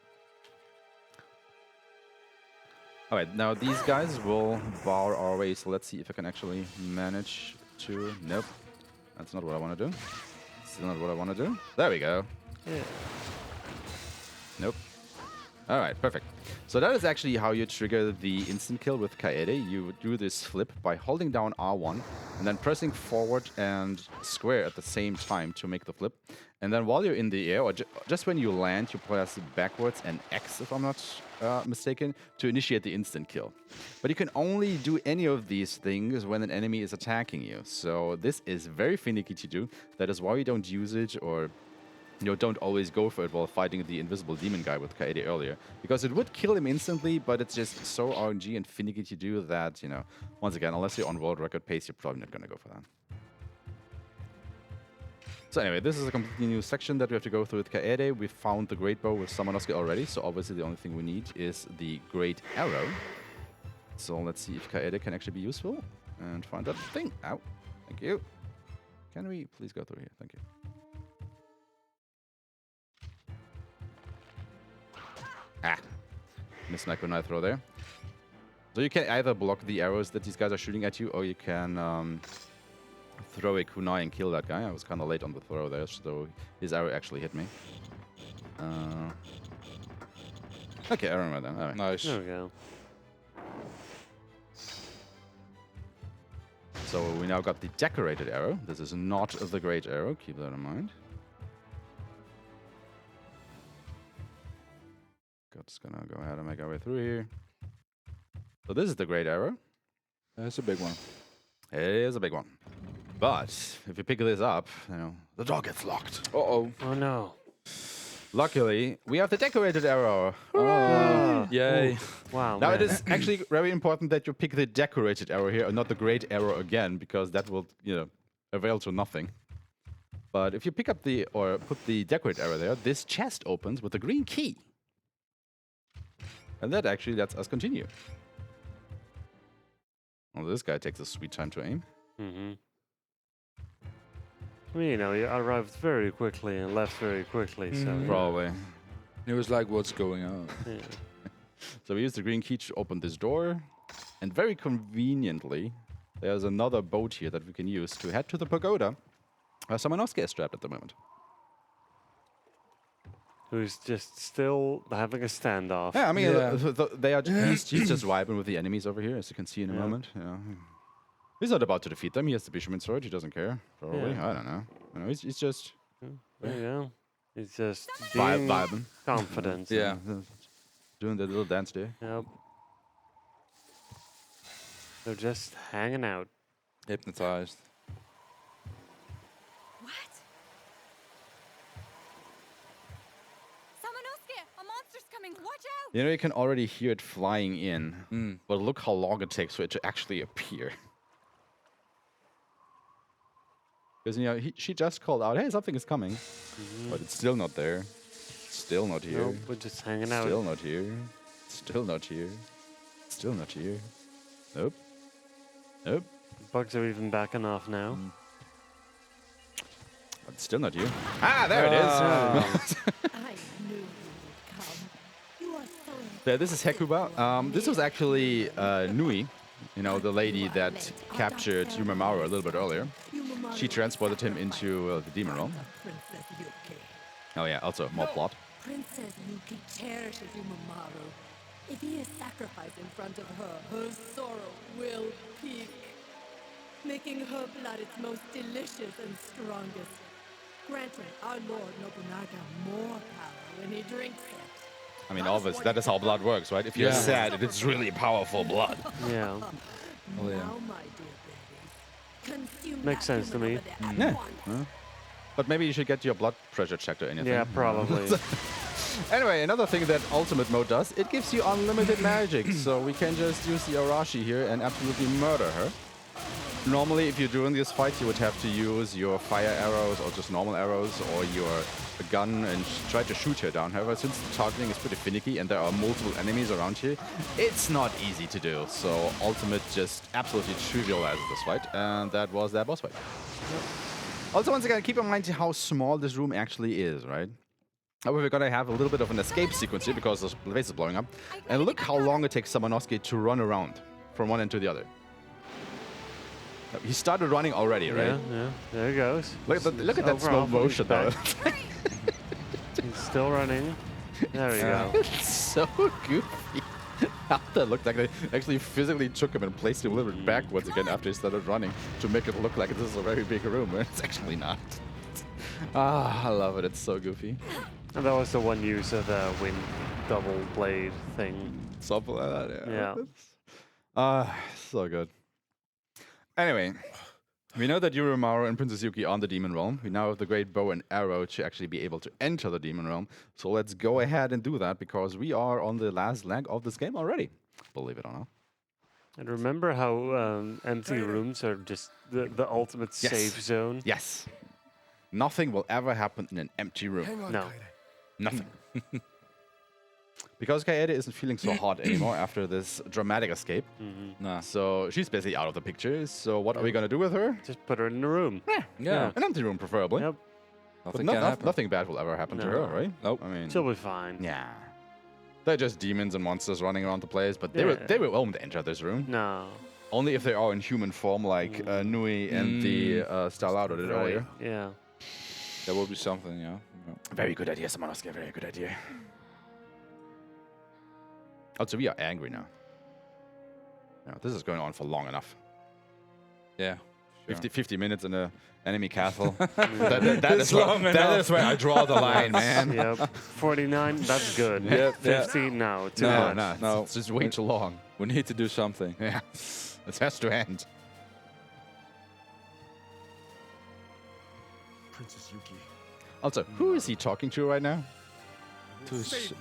Alright, now these guys will bar our way, so let's see if I can actually manage to... Nope. That's not what I want to do. Still not what I want to do. There we go. Yeah. Nope. Alright, perfect. So that is actually how you trigger the instant kill with Kaede. You do this flip by holding down R1 and then pressing forward and square at the same time to make the flip. And then while you're in the air, or just when you land, you press backwards and X, if I'm not mistaken, to initiate the instant kill. But you can only do any of these things when an enemy is attacking you. So this is very finicky to do. That is why we don't use it, or don't always go for it while fighting the invisible demon guy with Kaede earlier. Because it would kill him instantly, but it's just so RNG and finicky to do that, once again, unless you're on world record pace, you're probably not going to go for that. So anyway, this is a completely new section that we have to go through with Kaede. We found the Great Bow with Samanosuke already, so obviously the only thing we need is the Great Arrow. So let's see if Kaede can actually be useful and find that thing. Ow. Thank you. Can we please go through here? Thank you. Missed my kunai throw there. So you can either block the arrows that these guys are shooting at you, or you can throw a kunai and kill that guy. I was kind of late on the throw there, so his arrow actually hit me. Okay, I remember that. All right. Nice. There we go. So we now got the decorated arrow. This is not the great arrow. Keep that in mind. Just gonna go ahead and make our way through here. So this is the great arrow. That's a big one. It is a big one. But if you pick this up, the door gets locked. Oh no. Luckily, we have the decorated arrow. Oh, yay. Wow. Now it is actually very important that you pick the decorated arrow here and not the great arrow again, because that will, avail to nothing. But if you pick up put the decorated arrow there, this chest opens with a green key. And that actually lets us continue. Well, this guy takes a sweet time to aim. Mm-hmm. Well, you arrived very quickly and left very quickly, so... Probably. It was like, what's going on? Yeah. So we use the green key to open this door. And very conveniently, there's another boat here that we can use to head to the pagoda, where Samanosuke is trapped at the moment. Who's just still having a standoff. Yeah, I mean, they are he's just vibing with the enemies over here, as you can see in a moment. He's not about to defeat them. He has the Bishoman's sword. He doesn't care, probably. I don't know. He's just... There you go. He's just being vibing. Confident. Yeah. Doing the little dance there. Yep. They're just hanging out. Hypnotized. What? Samanosuke, a monster's coming. Watch out! You can already hear it flying in, but look how long it takes for it to actually appear. Because, she just called out, hey, something is coming. But it's still not there. Still not here. Nope, we're just hanging out. Still not here. Still not here. Still not here. Nope. Nope. Bugs are even backing off now. But still not here. Ah, there it is. I knew you would come. You are so... Yeah, this is Hekuba. This was actually Nui, the lady that captured Yumemaru a little bit earlier. She transported him into the demon realm. Oh yeah, also more plot. Princess Yuki cherishes Yumemaru. If he is sacrificed in front of her, her sorrow will peak, making her blood its most delicious and strongest, granting our Lord Nobunaga more power when he drinks it. I mean, obviously, that is how blood works, right? If you're sad, it's really powerful blood. Yeah. Oh, yeah. Now, my dear babies, consume Makes that sense to me. at Yeah. once. But maybe you should get your blood pressure checked or anything. Yeah, probably. Anyway, another thing that Ultimate Mode does, it gives you unlimited magic. So we can just use the Arashi here and absolutely murder her. Normally, if you're doing this fight, you would have to use your fire arrows or just normal arrows or your gun and try to shoot her down. However, since the targeting is pretty finicky and there are multiple enemies around here, it's not easy to do. So Ultimate just absolutely trivializes this fight, and that was that boss fight. Yep. Also, once again, keep in mind how small this room actually is, right? However, we're gonna have a little bit of an escape sequence here because the place is blowing up. And look how long it takes Samanosuke to run around from one end to the other. He started running already, right? Yeah, there he goes. Look at that slow motion, though. He's still running. There we go. It's so goofy. How that looked like they actually physically took him and placed him a little bit backwards again after he started running to make it look like this is a very big room, but it's actually not. I love it. It's so goofy. And that was the one use of the wind double blade thing. Something like that, yeah. So good. Anyway, We know that Urimaru and Princess Yuki are on the Demon Realm. We now have the great bow and arrow to actually be able to enter the Demon Realm. So let's go ahead and do that because we are on the last leg of this game already. Believe it or not. And remember how empty rooms are just the ultimate safe zone? Yes. Nothing will ever happen in an empty room. Hang on, No. Kaede. Nothing. Because Kaede isn't feeling so hot anymore after this dramatic escape. Nah. So she's basically out of the picture. So what are we going to do with her? Just put her in the room. Yeah. An empty room, preferably. Yep. But Nothing can happen. nothing bad will ever happen to her, right? Nope. I mean, She'll be fine. yeah. They're just demons and monsters running around the place, but they won't enter this room. No. Only if they are in human form, like Nui and the Starlado did earlier. Yeah. That would be something, yeah. Very good idea, Samanosuke. Very good idea. Also, we are angry now. No, this is going on for long enough. Yeah. Sure. 50 minutes in an enemy castle. That's long enough. That is where I draw the line, man. Yep. 49, that's good. Yep, 50, no. Too much. No, it's just way too long. We need to do something. Yeah, this has to end. Princess Yuki. Also, who is he talking to right now? To Save you.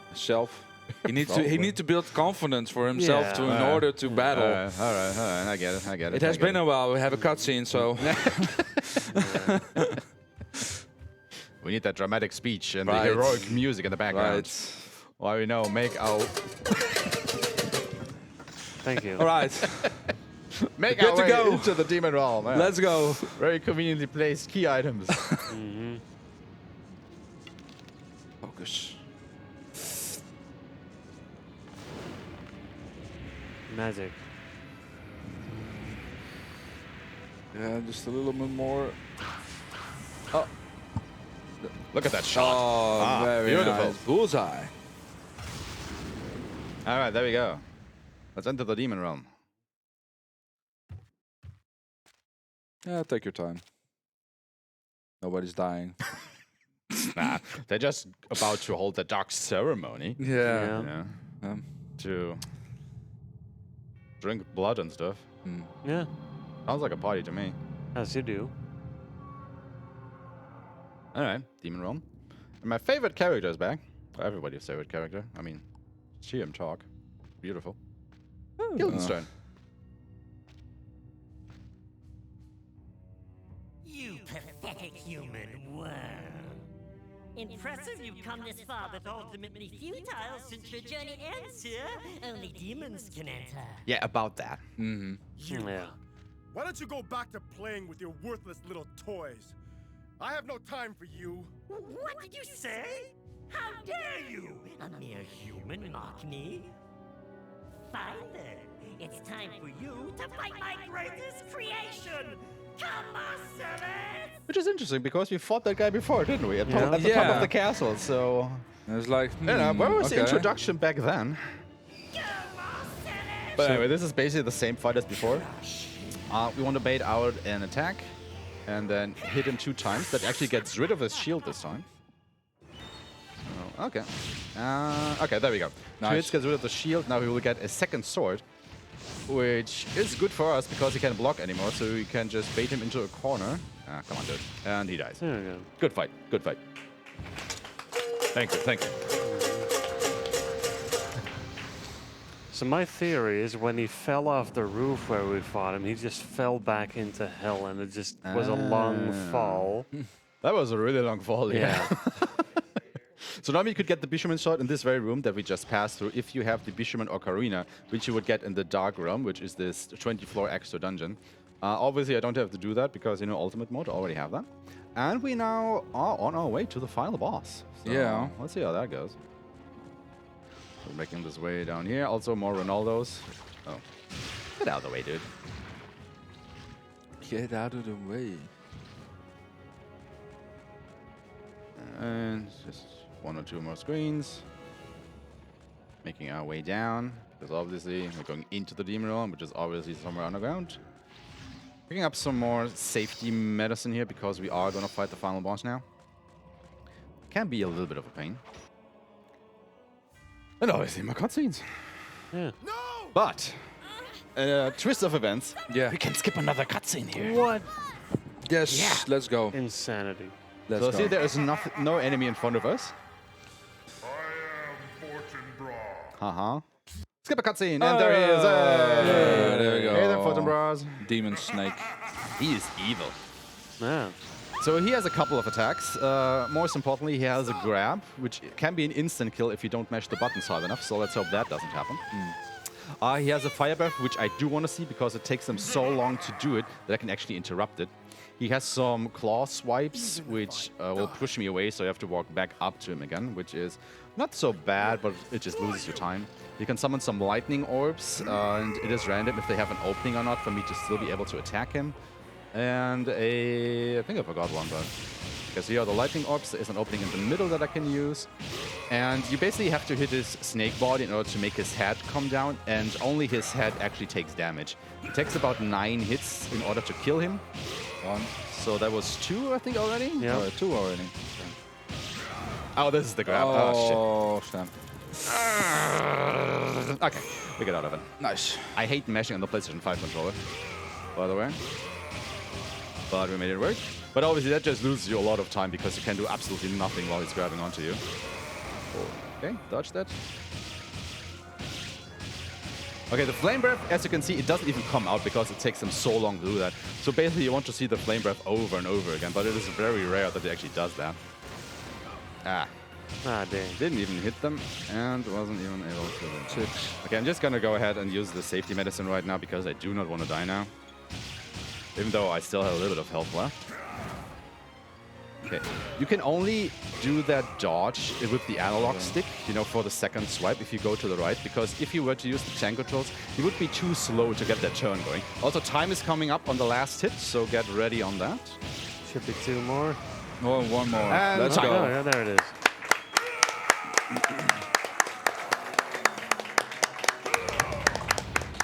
himself. He needs to build confidence for himself in order to battle. All right, I get it. It has been a while. We have a cutscene, so we need that dramatic speech and the heroic music in the background. Why we know make our Thank you. all right. make Good our to way go. into the demon realm. Yeah. Let's go. Very conveniently placed key items. Focus. Magic. Yeah, just a little bit more. Oh, Look at that shot. very beautiful. nice. Bullseye. All right, there we go. Let's enter the demon realm. Yeah, take your time. Nobody's dying. Nah, they're just about to hold the dark ceremony. Yeah. Yeah. To drink blood and stuff. Yeah. Sounds like a party to me. As you do. All right, demon realm. And my favorite character is back. Everybody's favorite character. I mean, see him talk. Beautiful. Guildenstern. You pathetic human worm. Impressive you've come this far, but ultimately futile since your journey ends here. Only demons can enter. Yeah, about that. Yeah. Why don't you go back to playing with your worthless little toys? I have no time for you. What did you say? How dare you? A mere human mock me? Fine then. It's time for you to fight my greatest creation! Which is interesting because we fought that guy before, didn't we? At the top of the castle, so... It was like, where was the introduction back then? But anyway, this is basically the same fight as before. We want to bait out an attack and then hit him 2 times. That actually gets rid of his shield this time. Oh, okay. Okay, there we go. Nice. 2 hits gets rid of the shield. Now he will get a second sword, which is good for us because he can't block anymore, so we can just bait him into a corner. Come on, dude. And he dies. There we go. Good fight. Good fight. Thank you. Thank you. So my theory is when he fell off the roof where we fought him, he just fell back into hell and it just was a long fall. That was a really long fall, yeah. So now you could get the Bishoman shot in this very room that we just passed through if you have the Bishoman Ocarina, which you would get in the Dark Realm, which is this 20-floor extra dungeon. Obviously, I don't have to do that because, you know, Ultimate Mode, I already have that. And we now are on our way to the final boss. So yeah. Let's see how that goes. We're making this way down here. Also, more Ronaldos. Oh. Get out of the way, dude. Get out of the way. And just 1 or 2 more screens. Making our way down. Because obviously we're going into the Demon Realm, which is obviously somewhere underground. Picking up some more safety medicine here because we are going to fight the final boss now. Can be a little bit of a pain. And obviously more cutscenes. Yeah. But twist of events, Yeah. we can skip another cutscene here. What? Yes, let's go. Insanity. Let's So go. see, there is no enemy in front of us. I am Fortune Bra. Uh-huh. Skip a cutscene, and there he is. Hey! there we go. Hey there, Photon Bros. Demon Snake. He is evil. Yeah. So he has a couple of attacks. Most importantly, he has a grab, which can be an instant kill if you don't mash the buttons hard enough. So let's hope that doesn't happen. He has a fire breath, which I do want to see because it takes him so long to do it that I can actually interrupt it. He has some claw swipes, which will push me away, so you have to walk back up to him again, which is not so bad, but it just loses your time. You can summon some lightning orbs, and it is random if they have an opening or not for me to still be able to attack him. And I think I forgot one, but because here are the lightning orbs. There is an opening in the middle that I can use. And you basically have to hit his snake body in order to make his head come down, and only his head actually takes damage. It takes about 9 hits in order to kill him. So that was 2, I think, already? Yeah. 2 already. Oh, this is the grab. Oh, snap. Okay, we get out of it. Nice. I hate mashing on the PlayStation 5 controller, by the way. But we made it work. But obviously that just loses you a lot of time because you can do absolutely nothing while he's grabbing onto you. Okay, dodge that. Okay, the flame breath, as you can see, it doesn't even come out because it takes them so long to do that. So basically you want to see the flame breath over and over again, but it is very rare that it actually does that. Ah, dang. didn't even hit them and wasn't even able to hit. Okay, I'm just gonna go ahead and use the safety medicine right now because I do not want to die now. Even though I still have a little bit of health left. Okay, you can only do that dodge with the analog stick, you know, for the second swipe if you go to the right, because if you were to use the tank controls, you would be too slow to get that turn going. Also, time is coming up on the last hit, so get ready on that. Should be 2 more. Oh, 1 more. And Let's time. go. Oh, yeah, there it is.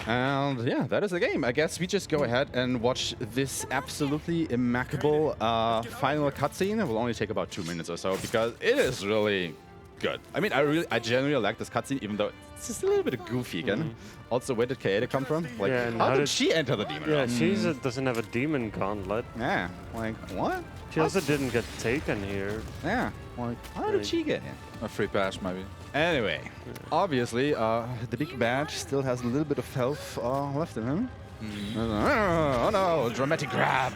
And yeah, that is the game. I guess we just go ahead and watch this absolutely immaculate final cutscene. It will only take about 2 minutes or so because it is really good. I mean, I genuinely like this cutscene, even though it's just a little bit goofy again. Also, where did Kaede come from? Like, Yeah, and how how did did- she enter the demon Yeah, realm? she doesn't have a demon gauntlet. Yeah, like, what? She also didn't get taken here. Yeah, like, how did she get in? A free pass, maybe. Anyway, obviously, the big bad still has a little bit of health left in him. Oh no, dramatic grab.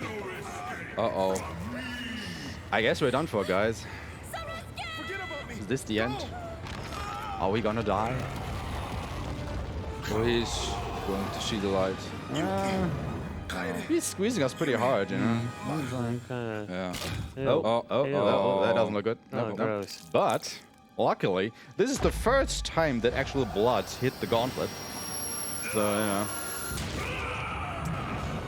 Uh-oh. I guess we're done for, guys. Is this the end? Are we gonna die? So he's going to see the light. He's squeezing us pretty hard, you know? Yeah. That doesn't look good. Oh, gross. But, luckily, this is the first time that actual blood hit the gauntlet. So, you know.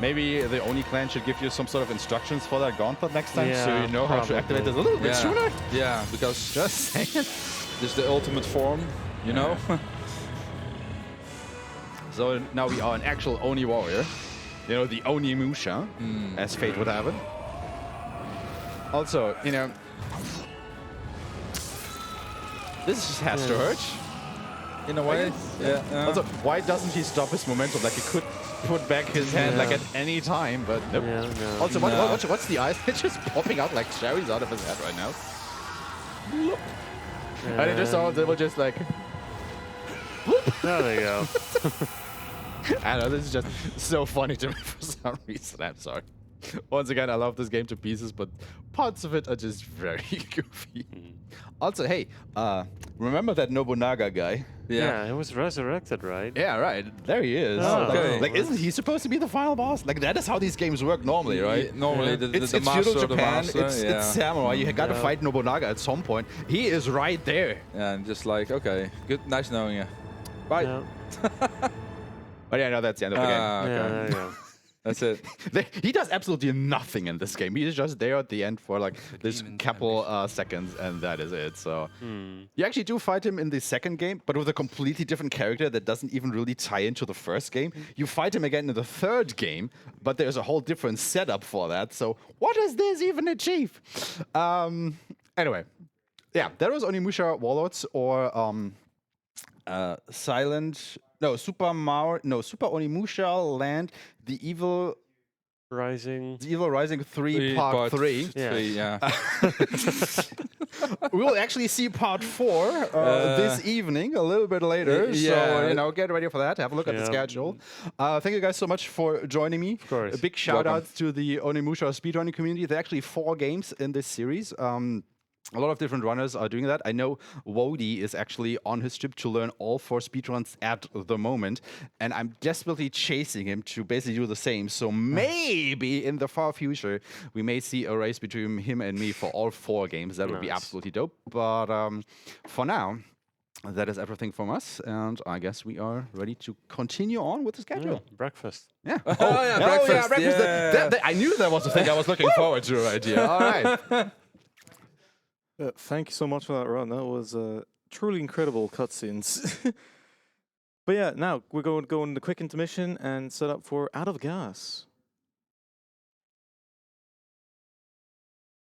Maybe the Oni clan should give you some sort of instructions for that gauntlet next time, so Yeah, you know how to activate this a little bit sooner. Yeah, because Just saying. this is the ultimate form, you know? So now we are an actual Oni warrior. You know, the Onimusha, as fate would have it. Also, you know, this just has to hurt. In a way. Yeah. Also, why doesn't he stop his momentum? Like, he could put back his hand like at any time, but nope. Yeah, no. Also, what's the eyes? It's just popping out like cherries out of his head right now. And it just all, they were just like... There they go. I know, this is just so funny to me for some reason. I'm sorry. Once again, I love this game to pieces, but parts of it are just very goofy. Also, hey, remember that Nobunaga guy? Yeah, he was resurrected, right? Yeah, right. There he is. Oh, okay. Like, isn't he supposed to be the final boss? Like, that is how these games work normally, right? Yeah, normally, It's the master feudal of the Japan, master, it's samurai. You got to fight Nobunaga at some point. He is right there. Yeah, and just like, okay, good, nice knowing you. Bye. Yeah. But yeah, no, that's the end of the game. Okay. Yeah, there you go. That's it. He does absolutely nothing in this game. He's just there at the end for like this couple seconds, and that is it. So you actually do fight him in the second game, but with a completely different character that doesn't even really tie into the first game. You fight him again in the third game, but there's a whole different setup for that. So what does this even achieve? Anyway, yeah, that was Onimusha Warlords, or Silent Super Onimusha Land, the Evil Rising 3 Part 3. Yeah. We will actually see Part 4 this evening, a little bit later. So, get ready for that. Have a look at the schedule. Thank you guys so much for joining me. Of course. A big shout out to the Onimusha speedrunning community. There are actually 4 games in this series. A lot of different runners are doing that. I know Wody is actually on his trip to learn all 4 speedruns at the moment, and I'm desperately chasing him to basically do the same. So maybe in the far future, we may see a race between him and me for all 4 games. That would be absolutely dope. But for now, that is everything from us, and I guess we are ready to continue on with the schedule. Breakfast. Yeah. Breakfast. Breakfast. I knew that was the thing I was looking forward to right here. All right. Thank you so much for that run. That was truly incredible cutscenes. But yeah, now we're going to go into quick intermission and set up for Out of Gas.